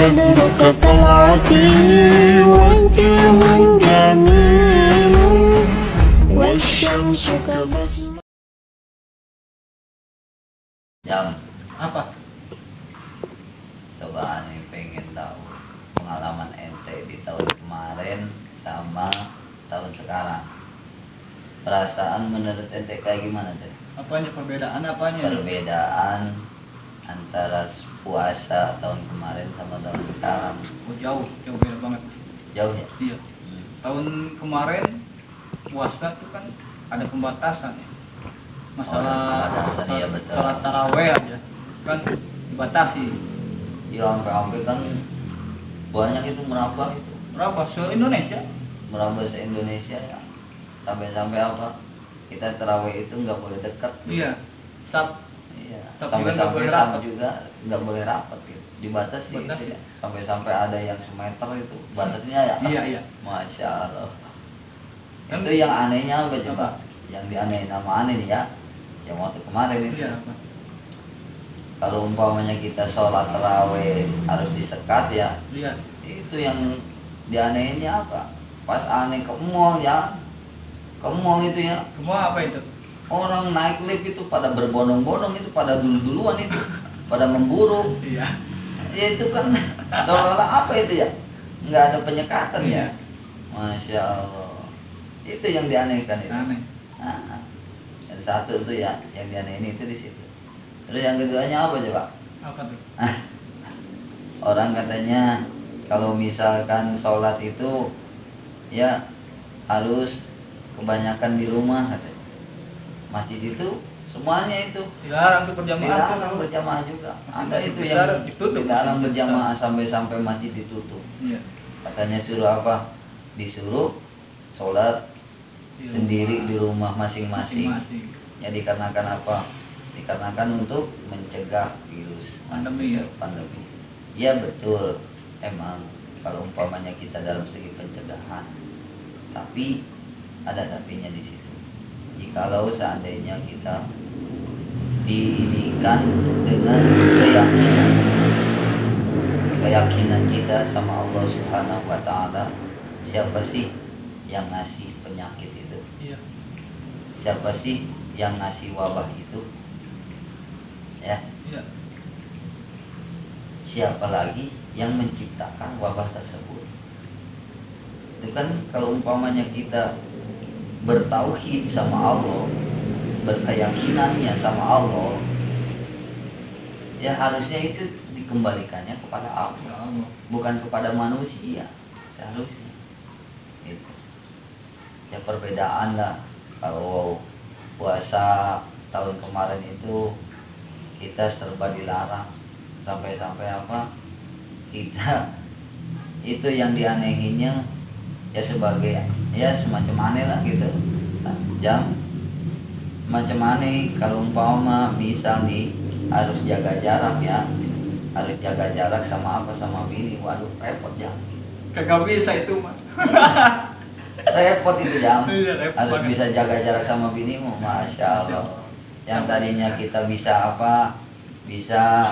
صدرك كالعتي وجه جميل والشمس كبسمة. Jam, Apa? coba nih pengen tahu pengalaman ente di tahun kemarin sama tahun sekarang. Perasaan menurut ente kayak gimana tuh? Apanya perbedaan apanya? Perbedaan antara puasa tahun kemarin sama tahun sekarang. Oh, jauh beda banget. Jauh ya? Iya. Tahun kemarin puasa itu kan ada pembatasan ya. Masalah pembatasan, iya, betul. salat taraweh aja kan dibatasi. Ya sampai kan banyak itu merambah itu. Berapa se-Indonesia? Merambah se-Indonesia ya. Sampai apa? Kita tarawih itu nggak boleh dekat. Iya. Sab Iya. Tapi kan nggak Sampai boleh Sam rapat. juga nggak boleh rapat gitu. Dibatasi Dibatasi. gitu ya. Sampai ada yang semeter itu batasnya ya. Iya. Masya Allah. Kan- Itu yang anehnya apa coba? Apa? Yang dianehin sama aneh nih ya. Yang waktu kemarin itu. Iya, apa? Kalau umpamanya kita sholat tarawih harus disekat ya. Lihat. Itu yang dianehinnya apa? Pas aneh ke mall ya. Ke mall itu ya. Semua apa itu? Orang naik lift itu pada berbondong-bondong itu pada duluan itu pada memburu. Iya. Ya itu kan seolah-olah apa itu ya, nggak ada penyekatan ya. Masya Allah, itu yang dianehkan itu. Aneh. Nah, yang satu itu ya yang dianehin itu di situ. Terus yang keduanya apa coba? Apa tuh? Orang katanya kalau misalkan sholat itu ya harus kebanyakan di rumah katanya. Masjid itu semuanya itu Dilarang tuh berjamaah tuh. dilarang berjamaah juga. Ada Masjid itu besar yang ditutup, dilarang masjid berjamaah sampai masjid ditutup. Iya. Katanya suruh apa? Disuruh sholat Di sendiri rumah. di rumah masing-masing. Masing-masing. Ya dikarenakan apa? Dikarenakan untuk mencegah virus Pandemi ya? Pandemi. Ya betul. Emang kalau umpamanya kita dalam segi pencegahan, tapi ada tapinya di situ. Jikalau seandainya kita diinikan dengan keyakinan kita sama Allah Subhanahu wa Ta'ala, siapa sih yang ngasih penyakit itu? Iya. Siapa sih yang ngasih wabah itu? Ya, Iya. siapa lagi yang menciptakan wabah tersebut? Itu kan kalau umpamanya kita bertauhid sama Allah, berkeyakinannya sama Allah, ya harusnya itu dikembalikannya kepada Allah, Ya Allah. bukan kepada manusia seharusnya. Gitu. Ya perbedaan lah. Kalau puasa tahun kemarin itu kita serba dilarang, sampai apa? Kita itu yang dianehinya ya sebagai ya semacam aneh lah gitu. Nah, jam macam aneh kalau umpama misal nih harus jaga jarak ya, harus jaga jarak sama apa, sama bini. Waduh repot jam. Kagak bisa itu mah. Repot itu jam. Iya, repot Harus banget. bisa jaga jarak sama binimu, masya Allah. Yang tadinya kita bisa apa, bisa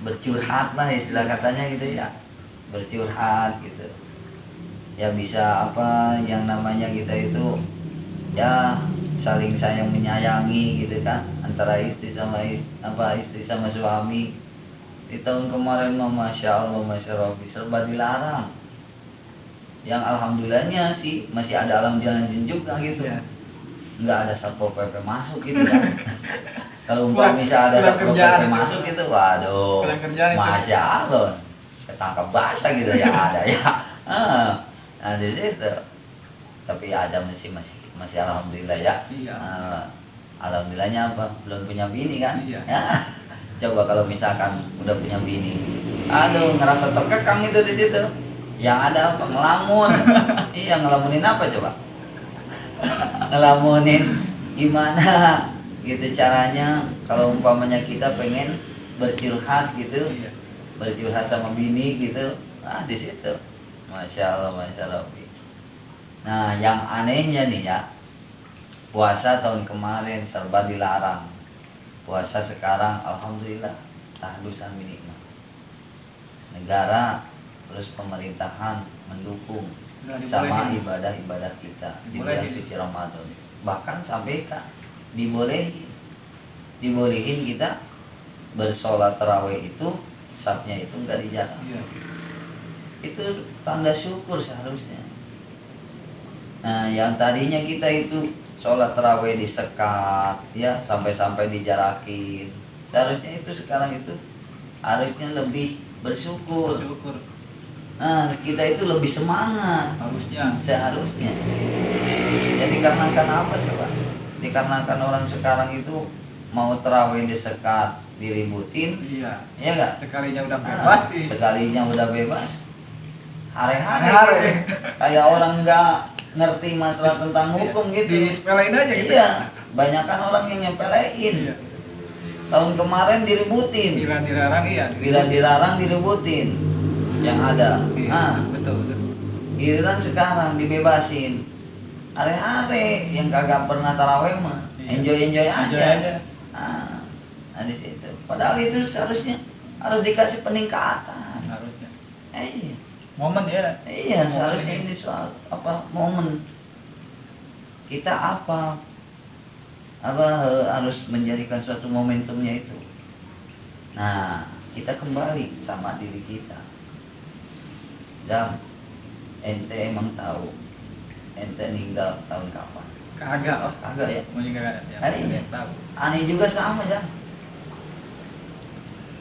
bercurhat lah istilah katanya gitu ya, bercurhat gitu. Ya bisa apa yang namanya kita itu ya saling sayang menyayangi gitu kan, antara istri sama istri sama suami. Di tahun kemarin mah masya Allah, masya Rabbi, serba dilarang. Yang alhamdulillahnya sih masih ada alam jalan juga gitu. Iya. Nggak ada satpol pp masuk gitu kan. Kalau umpama bisa ada Pulang satpol kerjaan pp itu. masuk gitu, waduh, Pulang kerjaan itu. masya Allah, ketangkap basah gitu ya ada ya. Nah di situ, tapi ada masih alhamdulillah ya. Iya. Alhamdulillahnya apa? Belum punya bini kan? Iya. Ya. Coba kalau misalkan udah punya bini, aduh ngerasa terkekang itu di situ. Yang ada apa? Ngelamun. Iya, ngelamunin apa coba? Ngelamunin gimana? Gitu caranya kalau umpamanya kita pengen bercurhat gitu, Iya. bercurhat sama bini gitu. Di situ. Masya Allah, masya Allah. Nah, yang anehnya nih ya, puasa tahun kemarin serba dilarang. Puasa sekarang alhamdulillah tahdusan minimal. negara, terus pemerintahan mendukung Nggak sama dibolehin. ibadah-ibadah kita di Dibolehin. bulan suci Ramadan. Bahkan sampai dibolehin kita bersolat tarawih itu safnya itu enggak dijaga. Iya. Itu tanda syukur seharusnya. Nah, yang tadinya kita itu sholat tarawih disekat, ya sampai-sampai dijarakin. Seharusnya itu sekarang itu harusnya lebih bersyukur. Syukur. Nah, kita itu lebih semangat Harusnya. seharusnya. Jadi dikarenakan apa coba? Dikarenakan orang sekarang itu mau tarawih disekat, diributin, Iya. ya enggak? Sekalinya udah Nah, bebas sih. sekalinya udah bebas, hari-hari Hari-hari. gitu. Kayak orang nggak ngerti masalah tentang hukum gitu. Disepelein aja gitu. Iya, banyakan orang yang nyepelein. Iya. Tahun kemarin diributin, Dilarang iya. bila dilarang diributin, yang ada. Iya, Nah, betul betul. giliran sekarang dibebasin, hari-hari yang kagak pernah taraweh mah, Iya. enjoy Enjoy aja. aja. Nah, di situ. Padahal itu seharusnya harus dikasih peningkatan. Harusnya. Iya. Momen ya. Iya, Momen seharusnya ini. ini soal apa momen kita harus menjadikan suatu momentumnya itu. Nah, kita kembali sama diri kita. Dan ente emang tahu ente meninggal tahun kapan? Kagak. Oh. Kagak ya? Mau juga kagak. Ya, Hari ini. nggak tahu. Aneh juga sama ya.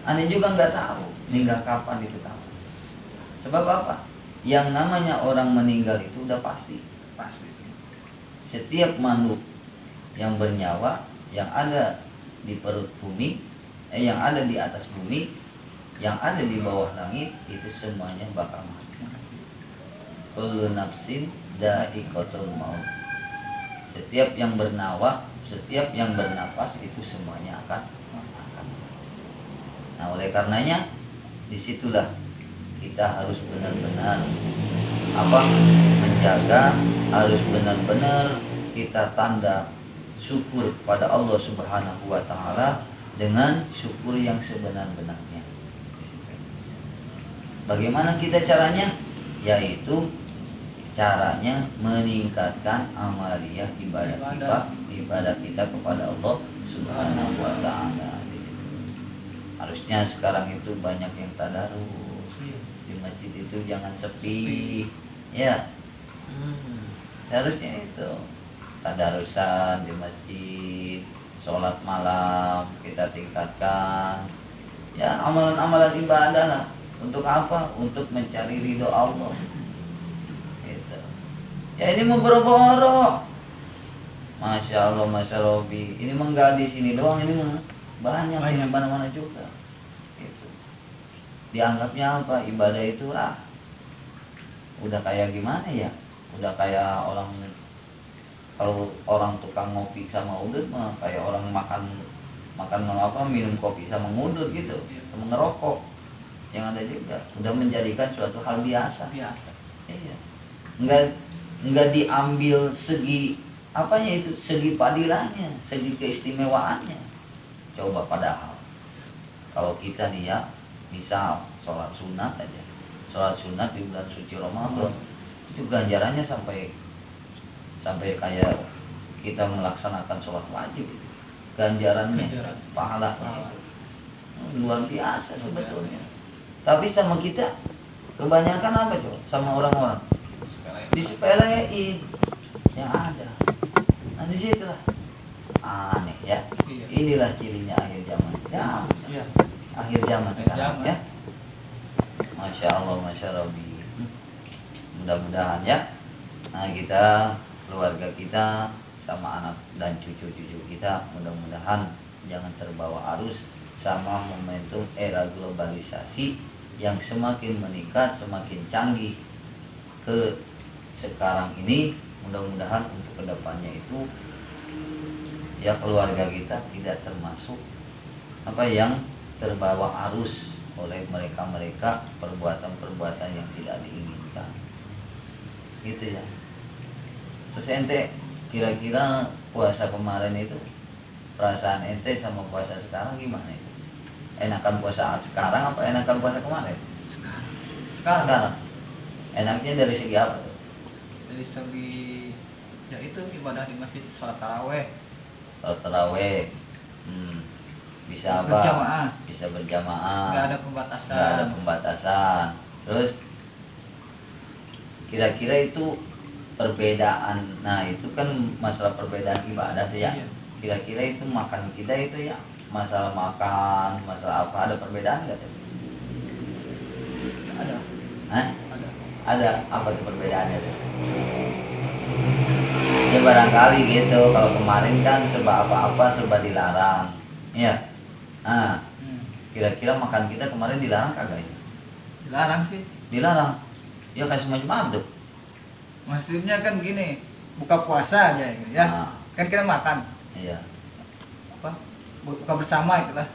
Aneh juga nggak tahu meninggal kapan itu tahu. Sebab apa? Yang namanya orang meninggal itu udah pasti. Pasti. Setiap makhluk yang bernyawa yang ada di perut bumi, yang ada di atas bumi, yang ada di bawah langit itu semuanya bakal mati. Kullu nafsin dha'iqatul maut. Setiap yang bernawa, setiap yang bernapas itu semuanya akan. Nah, oleh karenanya disitulah kita harus benar-benar menjaga, harus benar-benar kita tanda syukur kepada Allah Subhanahu wa taala dengan syukur yang sebenar-benarnya. Bagaimana kita caranya? Yaitu caranya meningkatkan amaliyah ibadah kita kepada Allah Subhanahu wa taala. Harusnya sekarang itu banyak yang tadarus. Di masjid itu jangan sepi. Ya. Harusnya itu tadarusan di masjid, sholat malam kita tingkatkan. Ya, amalan-amalan ibadah lah. Untuk apa? Untuk mencari ridho Allah. Gitu. Ya, ini mau boro-boro. Masya Allah, Masya Robi. Ini mah nggak di sini doang, ini mah banyak di mana-mana juga. Gitu. Dianggapnya apa? Ibadah itu udah kayak gimana ya? Udah kayak orang, kalau orang tukang ngopi sama udut mah kayak orang makan minum kopi sama ngudut gitu, sama ngerokok. Yang ada juga udah menjadikan suatu hal biasa. Iya. Enggak diambil segi segi padilannya, segi keistimewaannya. Coba padahal kalau kita nih ya, misal sholat sunat aja, sholat sunat di bulan suci Ramadan itu ganjarannya sampai kayak kita melaksanakan sholat wajib, ganjarannya, pahalanya luar biasa sebetulnya. Tapi sama kita kebanyakan apa tuh? Sama orang-orang disepelein yang ada. Nah, di situ lah aneh ya. Inilah cirinya akhir zaman. Ya, akhir zaman sekarang ya. Masya Allah, Masya Rabbi. Mudah-mudahan ya. Nah, kita, keluarga kita, sama anak dan cucu-cucu kita, mudah-mudahan jangan terbawa arus sama momentum era globalisasi yang semakin meningkat, semakin canggih ke sekarang ini. Mudah-mudahan untuk kedepannya itu ya keluarga kita tidak termasuk yang terbawa arus oleh mereka perbuatan-perbuatan yang tidak diinginkan. Gitu ya. Terus ente kira-kira puasa kemarin itu perasaan ente sama puasa sekarang gimana itu? Enakan puasa sekarang apa enakan puasa kemarin? Sekarang Enaknya dari segi apa tuh? dari segi ya itu ibadah di masjid, sholat taraweh, Kalau taraweh, bisa apa? berjamaah, Bisa berjamaah. nggak ada pembatasan. Nggak ada pembatasan. Terus kira-kira itu perbedaan. Nah itu kan masalah perbedaan ibadah tuh ya. Iya. Kira-kira itu makan kita itu ya, masalah makan, masalah apa, ada perbedaan nggak tuh? Ada. Hah? Ada. Ada apa tuh perbedaannya tuh? Ya barangkali gitu. Kalau kemarin kan serba apa-apa serba dilarang. Iya. Nah, kira-kira makan kita kemarin dilarang kagak ya? Dilarang sih. Dilarang. Ya kayak semacam apa tuh? Maksudnya kan gini, buka puasa aja gitu ya. Nah. Kan kita makan Iya. apa? Buka bersama gitu lah.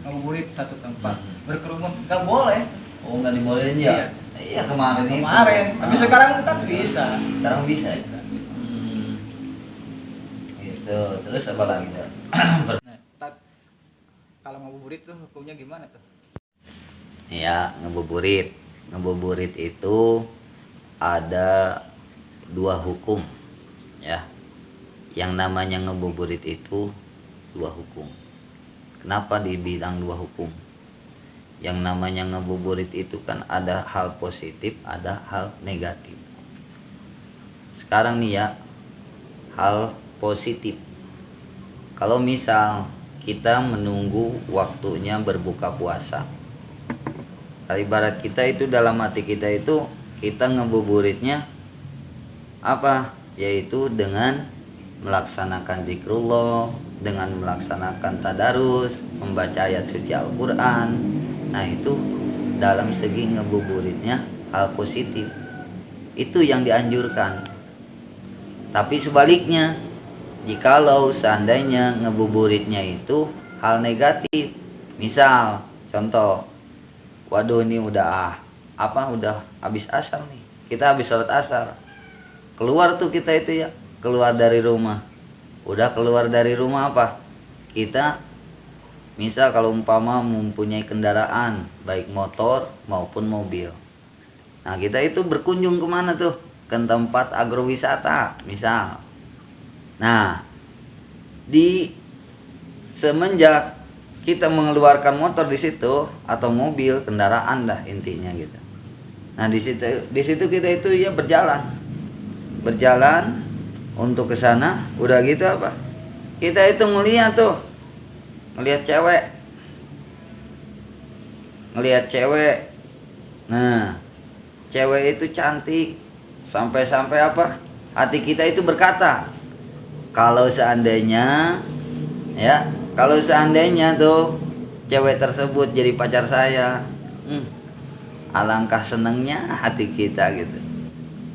Ngabuburit satu tempat. Berkerumun nggak boleh. Oh nggak dibolehin ya? Iya kemarin itu. Tapi sekarang kan bisa. Sekarang bisa ya? Gitu. Terus apa lagi tuh? Nah, kalau ngabuburit tuh hukumnya gimana tuh? Ya ngebuburit. Ngebuburit itu ada dua hukum ya. Yang namanya ngebuburit itu dua hukum. Kenapa dibilang dua hukum? Yang namanya ngebuburit itu kan ada hal positif, ada hal negatif. Sekarang nih ya, hal positif. Kalau misal kita menunggu waktunya berbuka puasa, ibarat kita itu dalam hati kita itu kita ngebuburitnya apa? Yaitu dengan melaksanakan zikrullah, dengan melaksanakan tadarus, membaca ayat suci Al-Quran. Nah itu dalam segi ngebuburitnya hal positif, itu yang dianjurkan. Tapi sebaliknya, jikalau seandainya ngebuburitnya itu hal negatif, misal contoh, waduh ini udah habis asar nih, kita habis sholat asar, keluar tuh kita itu ya, keluar dari rumah. Udah keluar dari rumah apa? Kita misal kalau umpama mempunyai kendaraan baik motor maupun mobil. Nah kita itu berkunjung kemana tuh? Ke tempat agrowisata misal. Nah di semenjak kita mengeluarkan motor di situ atau mobil, kendaraan dah intinya gitu. Nah di situ kita itu ya berjalan untuk ke sana. Udah gitu apa? Kita itu ngelihat cewek. Nah, cewek itu cantik sampai-sampai apa? Hati kita itu berkata, kalau seandainya tuh cewek tersebut jadi pacar saya, alangkah senangnya hati kita gitu.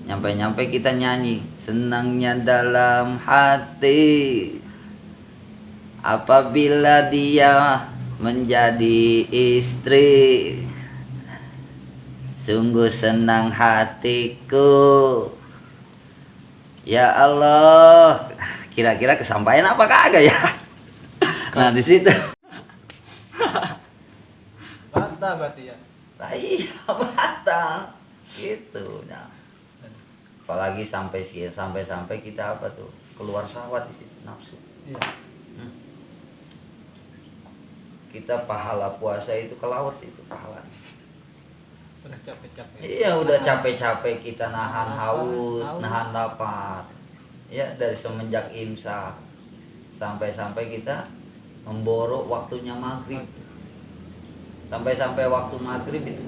Nyampe-nyampe kita nyanyi, senangnya dalam hati apabila dia menjadi istri, sungguh senang hatiku. Ya Allah, kira-kira kesampaian apa kagak ya? Nah di situ. Batal berarti ya. Iya batal gitu. Nah, apalagi sampai kita apa tuh keluar syahwat di situ, nafsu. Iya. Kita pahala puasa itu ke laut itu pahala. Udah capek-capek. Iya udah capek-capek kita nahan haus, nahan lapar. Ya dari semenjak imsak sampai kita memborok waktunya maghrib. Sampai waktu maghrib itu.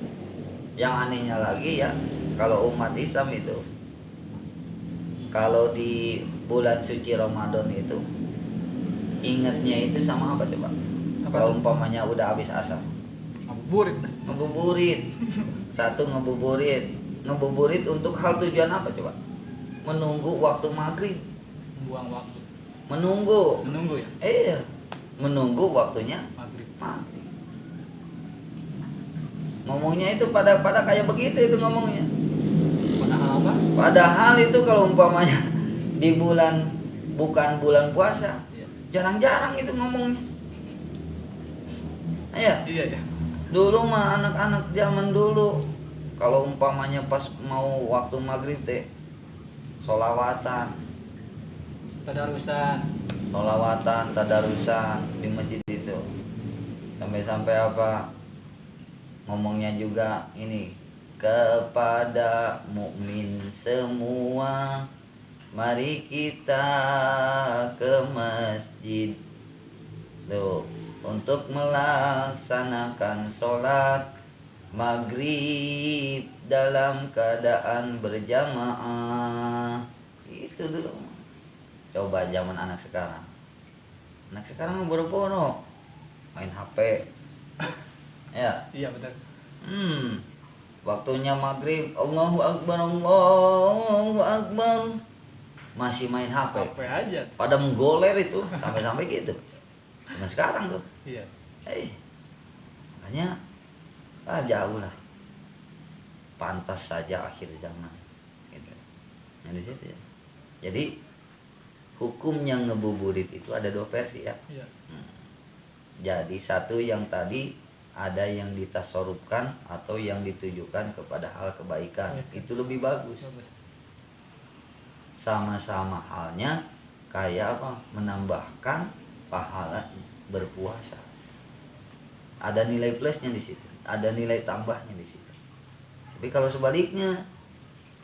Yang anehnya lagi ya, kalau umat Islam itu, kalau di bulan suci Ramadan itu ingatnya itu sama apa coba? Kalau umpamanya udah habis asar, ngebuburit. Satu ngebuburit untuk hal tujuan apa coba? Menunggu waktu maghrib. Buang waktu. Menunggu Ya. Iya, menunggu waktunya Maghrib. Ngomongnya itu pada kayak begitu itu ngomongnya. Padahal apa? Padahal itu kalau umpamanya di bukan bulan puasa, jarang-jarang itu ngomongnya. Iya. Dulu mah anak-anak zaman dulu Kalau umpamanya pas mau waktu maghrib teh solawatan, tadarusan di masjid itu. Sampai-sampai apa? Ngomongnya juga ini, kepada mukmin semua mari kita ke masjid tuh untuk melaksanakan sholat maghrib dalam keadaan berjamaah. Itu dulu. Coba zaman anak sekarang boro-boro main HP. Ya. Iya betul. Waktunya maghrib, Allahu Akbar, masih main HP. HP aja. Pada menggoler itu sampai gitu. Cuma sekarang tuh. Iya. Makanya jauh lah. Pantas saja akhir zaman. Gitu. Nah, di situ ya. Jadi hukum yang ngebuburit itu ada 2 versi ya. Iya. Jadi satu yang tadi ada yang ditasorupkan atau yang ditujukan kepada hal kebaikan. Ya. Itu lebih bagus. Sama-sama halnya kayak apa? Menambahkan pahala berpuasa. Ada nilai plusnya di situ, ada nilai tambahnya di situ. Tapi kalau sebaliknya,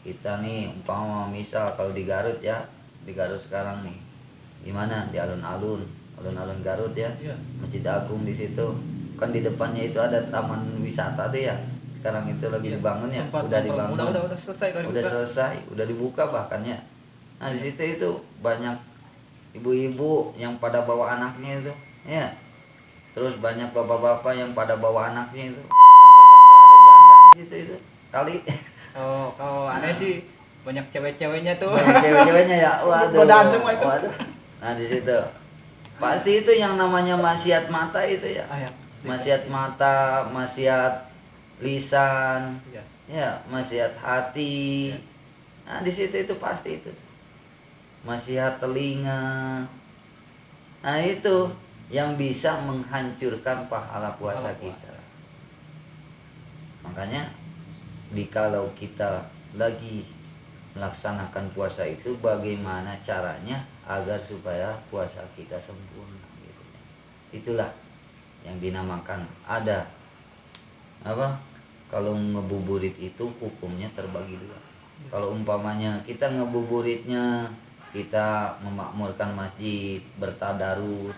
kita nih umpama misal kalau di Garut ya, di Garut sekarang nih, di mana? Di alun-alun Garut ya, Iya. Masjid Agung di situ. Kan di depannya itu ada taman wisata tuh ya. Sekarang itu lagi dibangun ya, udah dibangun. Udah selesai, Udah dibuka bahkan ya. Nah, di situ itu banyak ibu-ibu yang pada bawa anaknya itu, ya. Terus banyak bapak-bapak yang pada bawa anaknya itu. Sampai-sampai ada janda di situ itu. Kali. Oh, kalau aneh sih banyak cewek-ceweknya tuh. Banyak cewek-ceweknya ya. Waduh. Godaan semua itu. Waduh. Nah, di situ. Pasti itu yang namanya maksiat mata itu ya. Ya. Maksiat mata, maksiat lisan, Iya. ya, maksiat hati. Ya. Nah, di situ itu pasti itu. Maksiat telinga. Nah, itu yang bisa menghancurkan pahala puasa kita. Makanya kalau kita lagi melaksanakan puasa itu bagaimana caranya agar supaya puasa kita sempurna gitu. Itulah yang dinamakan ada apa? Kalau ngebuburit itu hukumnya terbagi 2. Kalau umpamanya kita ngebuburitnya kita memakmurkan masjid, bertadarus,